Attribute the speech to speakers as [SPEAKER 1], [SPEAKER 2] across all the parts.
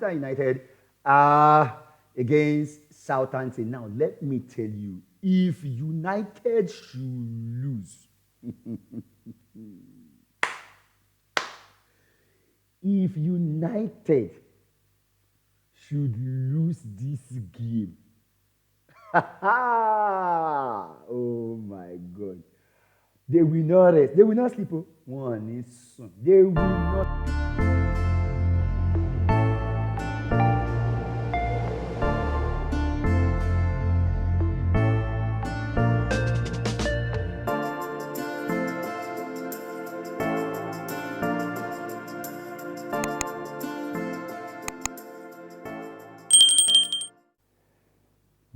[SPEAKER 1] Manchester United are against Southampton. Now, let me tell you, if United should lose, if United should lose this game, oh my God, they will not rest. They will not sleep. Oh. One is soon. They will not.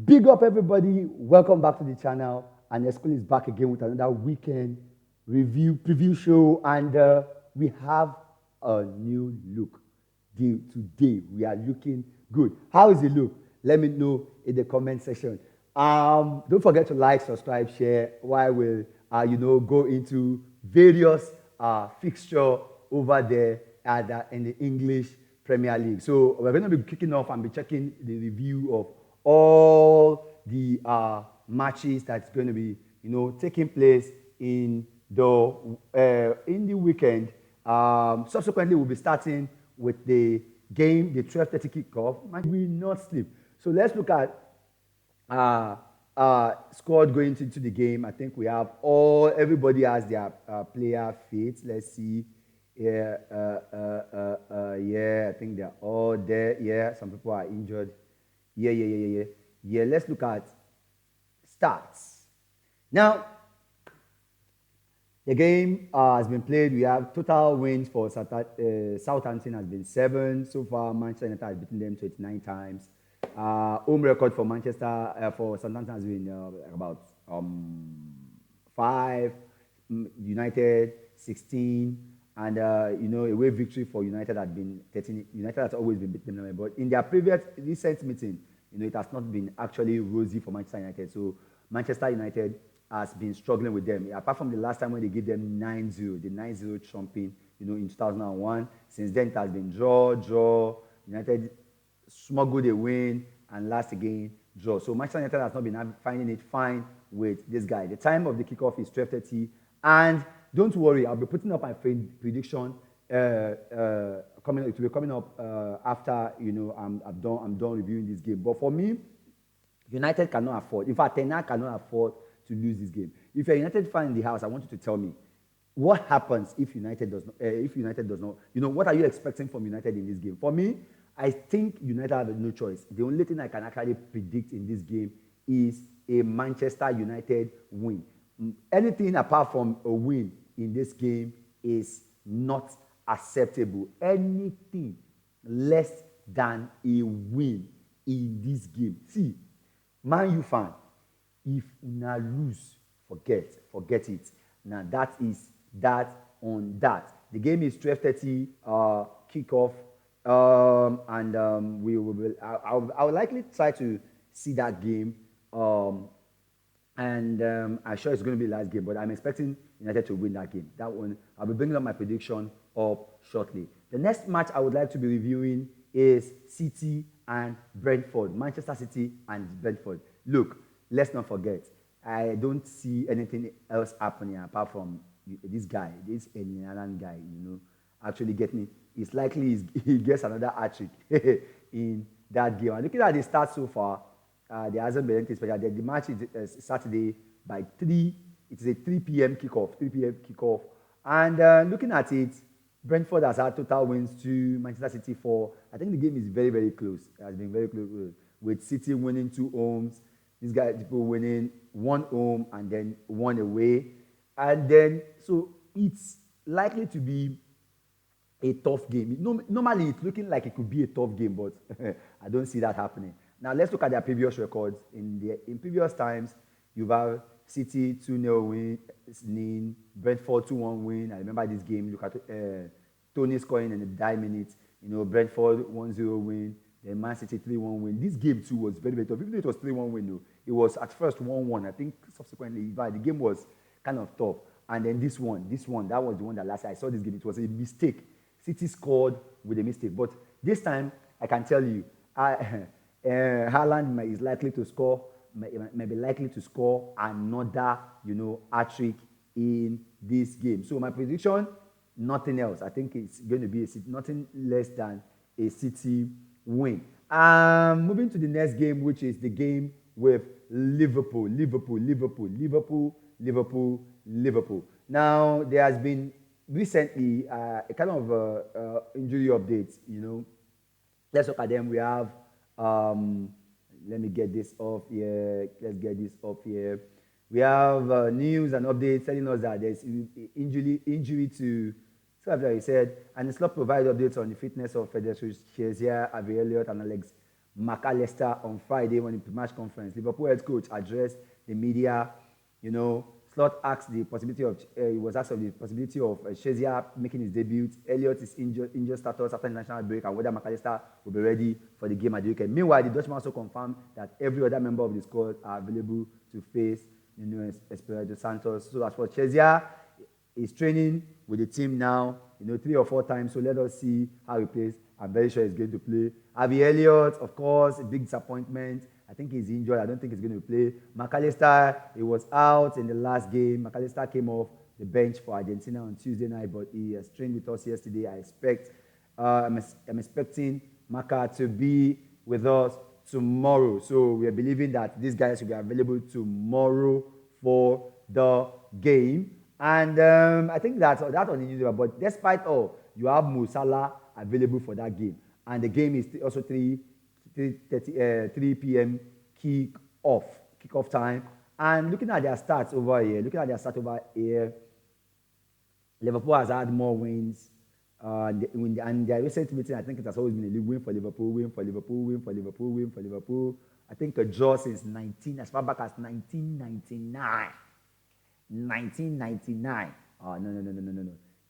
[SPEAKER 1] Big up, everybody. Welcome back to the channel. And the school is back again with another weekend review, preview show. And we have a new look. Today, we are looking good. How is it look? Let me know in the comment section. Don't forget to like, subscribe, share while we'll, go into various fixture over there in the English Premier League. So we're going to be kicking off and be checking the review of all the matches that's going to be, taking place in the weekend. Subsequently, we'll be starting with the game, the 12:30 kickoff. Man, we will not sleep. So let's look at squad going into the game. I think we have everybody has their player fit. Let's see. Yeah, I think they're all there. Yeah, some people are injured. Yeah, let's look at stats. Now, the game has been played. We have total wins for Southampton has been 7 so far. Manchester United has beaten them 29 times. Home record for Manchester for Southampton has been about 5. United 16. And, away victory for United had been 13. United has always been beating them. But in their previous recent meeting, it has not been actually rosy for Manchester United. So Manchester United has been struggling with them. Apart from the last time when they gave them 9-0, the 9-0 trumping, in 2001. Since then, it has been draw. United smuggled a win and last again, draw. So Manchester United has not been finding it fine with this guy. The time of the kickoff is 12:30. And don't worry, I'll be putting up my prediction coming up after I'm done reviewing this game. But for me, United cannot afford. In fact, Ten Hag cannot afford to lose this game. If you're a United fan in the house, I want you to tell me what happens if United does not. What are you expecting from United in this game? For me, I think United have no choice. The only thing I can actually predict in this game is a Manchester United win. Anything apart from a win in this game is not acceptable. Anything less than a win in this game. See, Man U fan, if una lose, forget it. Now that is that on that. The game is 12:30 kickoff, and we will. I will likely try to see that game. And I'm sure it's going to be the last game, but I'm expecting United to win that game. That one, I'll be bringing up my prediction up shortly. The next match I would like to be reviewing is City and Brentford. Manchester City and Brentford. Look, let's not forget, I don't see anything else happening apart from this guy, this Alien guy, actually getting it. It's likely he gets another hat-trick in that game. And looking at the stats so far, there hasn't been anything special. The match is Saturday by 3. It is a 3 p.m. kickoff. And looking at it, Brentford has had total wins to Manchester City 4. I think the game is very, very close. It has been very close with City winning 2 homes. These guys, people winning 1 home and then 1 away. And then, so it's likely to be a tough game. Normally, it's looking like it could be a tough game, but I don't see that happening. Now, let's look at their previous records. In previous times, you've had City 2-0 win, Brentford 2-1 win. I remember this game. Look at Tony scoring in the 9 minutes. Brentford 1-0 win, then Man City 3-1 win. This game, too, was very, very tough. Even though it was 3-1 win, though, it was at first 1-1. I think subsequently, the game was kind of tough. And then this one, that was the one that last I saw this game. It was a mistake. City scored with a mistake. But this time, I can tell you, Haaland is likely to score, may be likely to score another, hat-trick in this game. So my prediction, nothing else. I think it's going to be nothing less than a City win. Moving to the next game, which is the game with Liverpool. Liverpool. Now, there has been recently a kind of injury update, Let's look at them. We have, let me get this off here. Let's get this off here. We have news and updates telling us that there's injury to, so as I said, and it's not provided updates on the fitness of Federico Chiesa, Avi Elliott, and Alex McAllister on Friday when the pre-match conference. Liverpool head coach addressed the media, Slot asked the possibility of, he was asked of the possibility of Shazia making his debut. Elliott is injured status after the national break, and whether McAllister will be ready for the game at the weekend. Meanwhile, the Dutchman also confirmed that every other member of the squad are available to face Espirito Santos. So as for Shazia, he's training with the team now, 3 or 4 times. So let us see how he plays. I'm very sure he's going to play. Avi Elliott, of course, a big disappointment. I think he's injured. I don't think he's going to play. McAllister, he was out in the last game. McAllister came off the bench for Argentina on Tuesday night, but he has trained with us yesterday. I'm expecting Maka to be with us tomorrow. So we are believing that these guys will be available tomorrow for the game. And I think that's unusual. But despite all, you have Mo Salah available for that game. And the game is also 3 p.m. kickoff time. And looking at their stats over here, Liverpool has had more wins. And their recent meeting, I think it has always been a league win for Liverpool. I think a draw since as far back as 1999. 1999. Oh, no.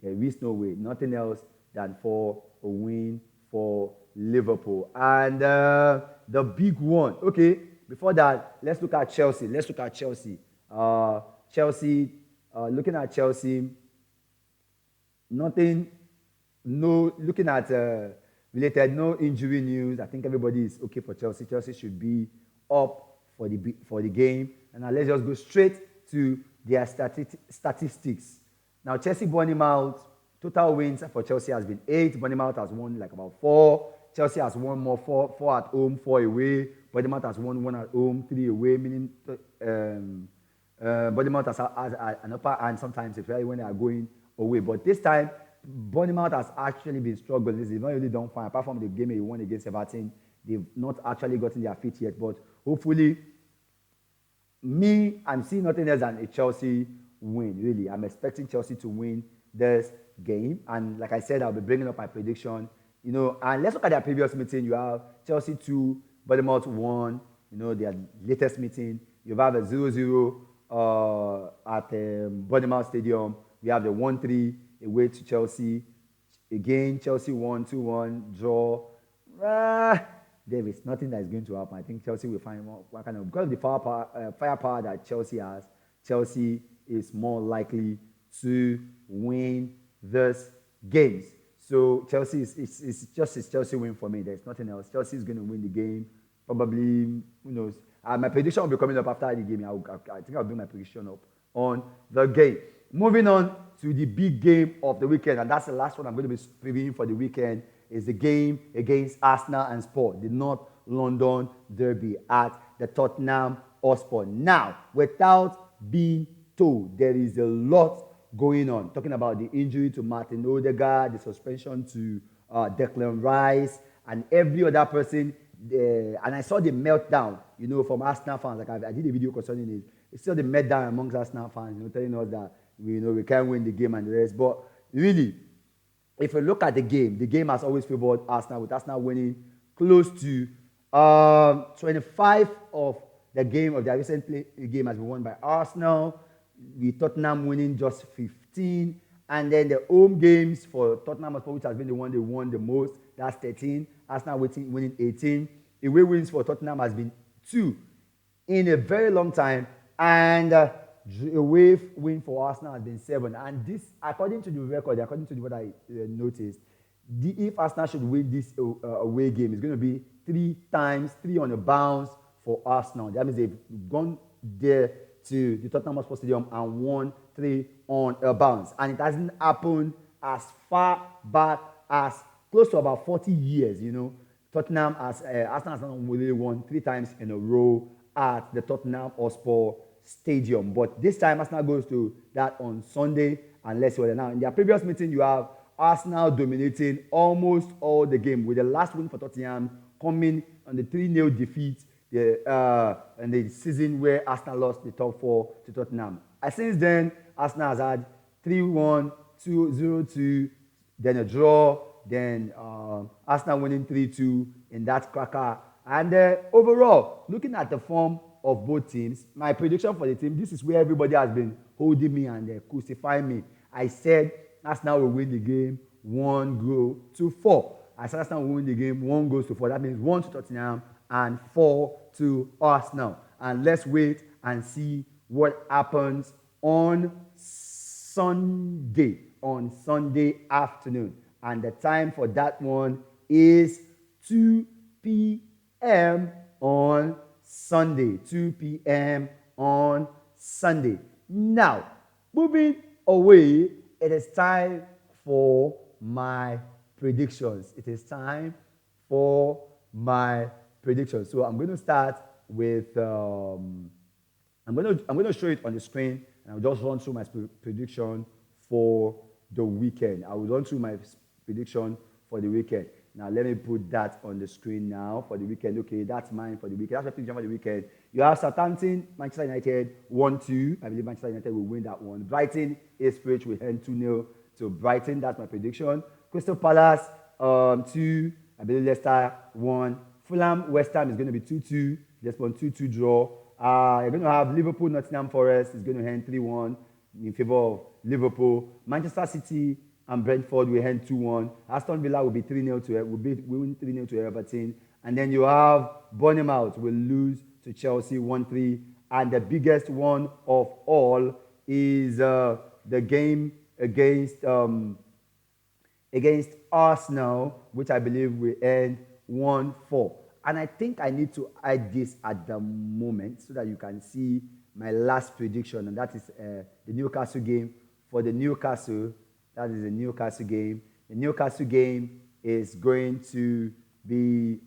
[SPEAKER 1] There is no way. Nothing else than for a win for Liverpool. And the big one. Okay, before that, let's look at Chelsea. Looking at Chelsea, looking at related, no injury news. I think everybody is okay for Chelsea. Chelsea should be up for the game. And now let's just go straight to their statistics. Now, Chelsea Bournemouth, total wins for Chelsea has been 8. Bournemouth has won like about 4. Chelsea has won more, 4 at home, 4 away. Bournemouth has won 1 at home, 3 away, meaning Bournemouth has an upper hand sometimes, especially when they are going away. But this time, Bournemouth has actually been struggling. They've not really done fine. Apart from the game they won against Everton, they've not actually gotten their feet yet. But hopefully, I'm seeing nothing else than a Chelsea win, really. I'm expecting Chelsea to win this game. And like I said, I'll be bringing up my prediction. And let's look at their previous meeting. You have Chelsea 2, Bournemouth 1, their latest meeting. You have a 0-0 at Bournemouth Stadium. We have the 1-3 away to Chelsea. Again, Chelsea 1, 2-1, draw. There is nothing that is going to happen. I think Chelsea will find what kind of, because of the firepower that Chelsea has, Chelsea is more likely to win this game. So Chelsea is just a Chelsea win for me. There's nothing else. Chelsea is going to win the game. Probably, who knows? My prediction will be coming up after the game. I think I'll bring my prediction up on the game. Moving on to the big game of the weekend, and that's the last one I'm going to be previewing for the weekend, is the game against Arsenal and Spurs, the North London Derby at the Tottenham Hotspur. Now, without being told, there is a lot going on. Talking about the injury to Martin Odegaard, the suspension to Declan Rice, and every other person. And I saw the meltdown, from Arsenal fans. Like I did a video concerning it. It's still the meltdown amongst Arsenal fans, telling us that we can't win the game and the rest. But really, if you look at the game has always favored Arsenal, with Arsenal winning close to 25 of the game of their recent game has been won by Arsenal. With Tottenham winning just 15. And then the home games for Tottenham, which has been the one they won the most, that's 13. Arsenal winning 18. Away wins for Tottenham has been 2 in a very long time. And away win for Arsenal has been 7. And this, according to the record, according to what I noticed, if Arsenal should win this away game, it's going to be 3 times, 3 on a bounce for Arsenal. That means they've gone there to the Tottenham Hotspur Stadium and won 3 on a bounce. And it hasn't happened as far back as close to about 40 years, Arsenal has not only won 3 times in a row at the Tottenham Hotspur Stadium. But this time, Arsenal goes to that on Sunday, and let's see what now. In their previous meeting, you have Arsenal dominating almost all the game, with the last win for Tottenham coming on the 3-0 defeat in the season where Arsenal lost the top 4 to Tottenham. And since then, Arsenal has had 3-1, 2-0-2, then a draw, then Arsenal winning 3-2 in that cracker. And overall, looking at the form of both teams, my prediction for the team, this is where everybody has been holding me and crucifying me. I said Arsenal will win the game 1-4. I said Arsenal will win the game 1-4. That means 1 to Tottenham and 4 to Arsenal. And let's wait and see what happens on Sunday afternoon. And the time for that one is 2 p.m. on Sunday. 2 p.m. on Sunday. Now, moving away, it is time for my predictions. So I'm going to start with, I'm going to show it on the screen, and I'll just run through my prediction for the weekend. I will run through my prediction for the weekend. Now, let me put that on the screen now for the weekend. Okay, that's mine for the weekend. That's my prediction for the weekend. You have Southampton, Manchester United, 1-2. I believe Manchester United will win that one. Brighton, Ipswich will end 2-0 to Brighton. That's my prediction. Crystal Palace, 2. I believe Leicester, 1. Fulham, West Ham is going to be 2-2. Just one 2-2 draw. You're going to have Liverpool, Nottingham Forest is going to end 3-1 in favor of Liverpool. Manchester City and Brentford will end 2-1. Aston Villa will be 3-0 to win 3-0 to Everton. And then you have Bournemouth will lose to Chelsea 1-3. And the biggest one of all is the game against Arsenal, which I believe will end 1-4. And I think I need to hide this at the moment so that you can see my last prediction, and that is the Newcastle game. For the Newcastle, that is the Newcastle game. The Newcastle game is going to be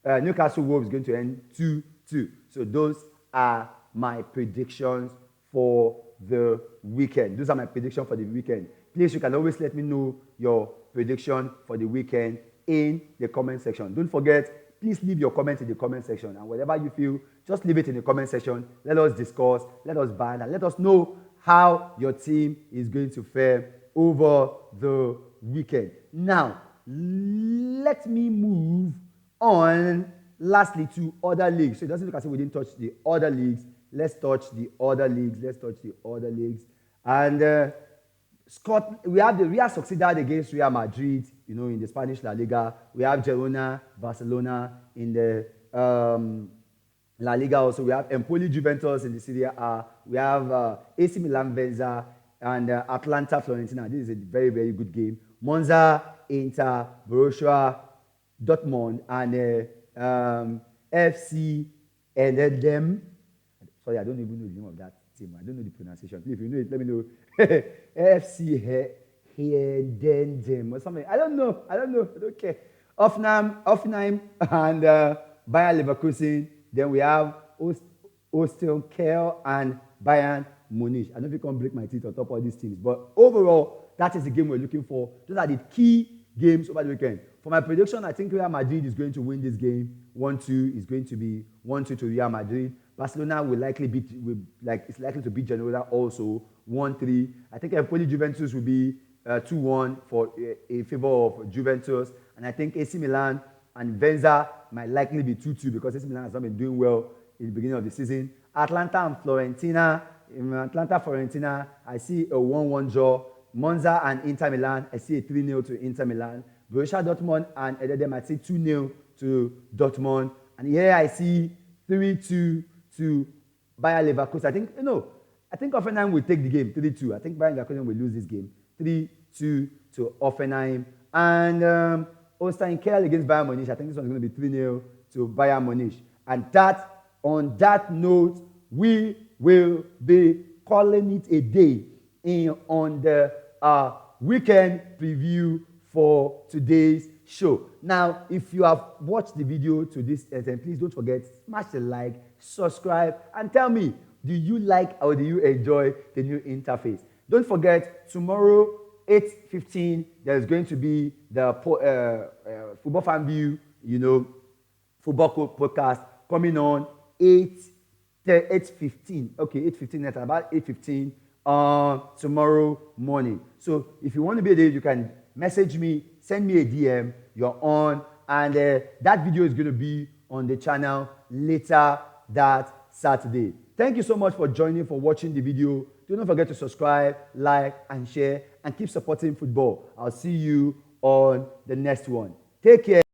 [SPEAKER 1] Newcastle Wolves is going to end 2-2. So those are my predictions for the weekend. Those are my predictions for the weekend. Please, you can always let me know your prediction for the weekend in the comment section. Don't forget, please leave your comment in the comment section. And whatever you feel, just leave it in the comment section. Let us discuss, let us band, and let us know how your team is going to fare over the weekend. Now, let me move on lastly to other leagues. So it doesn't look as if we didn't touch the other leagues. Let's touch the other leagues. And Real Sociedad against Real Madrid, in the Spanish La Liga. We have Girona, Barcelona in the La Liga also. We have Empoli, Juventus in the Serie A. We have AC Milan, Venza, and Atlanta, Fiorentina. This is a very, very good game. Monza, Inter, Borussia, Dortmund, and FC and them. Sorry, I don't even know the name of that team. I don't know the pronunciation. If you know it, let me know. FC Hedendem or something. I don't know. I don't care. Hoffenheim and Bayer Leverkusen. Then we have Ostelkel and Bayern Munich. I don't know if you can break my teeth on top of these teams. But overall, that is the game we're looking for. Those are the key games over the weekend. For my prediction, I think Real Madrid is going to win this game. 1-2 is going to be 1-2 to Real Madrid. Barcelona is likely to beat Genoa also 1-3. I think Empoli Juventus will be 2-1 in favor of Juventus, and I think AC Milan and Venza might likely be 2-2 because AC Milan has not been doing well in the beginning of the season. Atlanta and Fiorentina. In Fiorentina, I see a 1-1 draw. Monza and Inter Milan, I see a 3-0 to Inter Milan. Borussia Dortmund and Edem, I see 2-0 to Dortmund. And here I see 3-2 to Bayer Leverkusen. I think Hoffenheim will take the game 3-2. I think Bayer Leverkusen will lose this game 3-2 to Hoffenheim. And Holstein Kiel against Bayern Munich. I think this one's going to be 3-0 to Bayern Munich. And on that note, we will be calling it a day on the weekend preview for today's show. Now, if you have watched the video to this extent, please don't forget, smash the like, subscribe, and tell me, do you like or do you enjoy the new interface? Don't forget, tomorrow, 8:15, there's going to be the Footballfanview, football podcast coming on 8:15. Okay, 8:15, that's about 8:15 tomorrow morning. So if you want to be there, you can message me, send me a DM, you're on, and that video is going to be on the channel later that Saturday. Thank you so much for joining, for watching the video. Do not forget to subscribe, like, and share, and keep supporting football. I'll see you on the next one. Take care.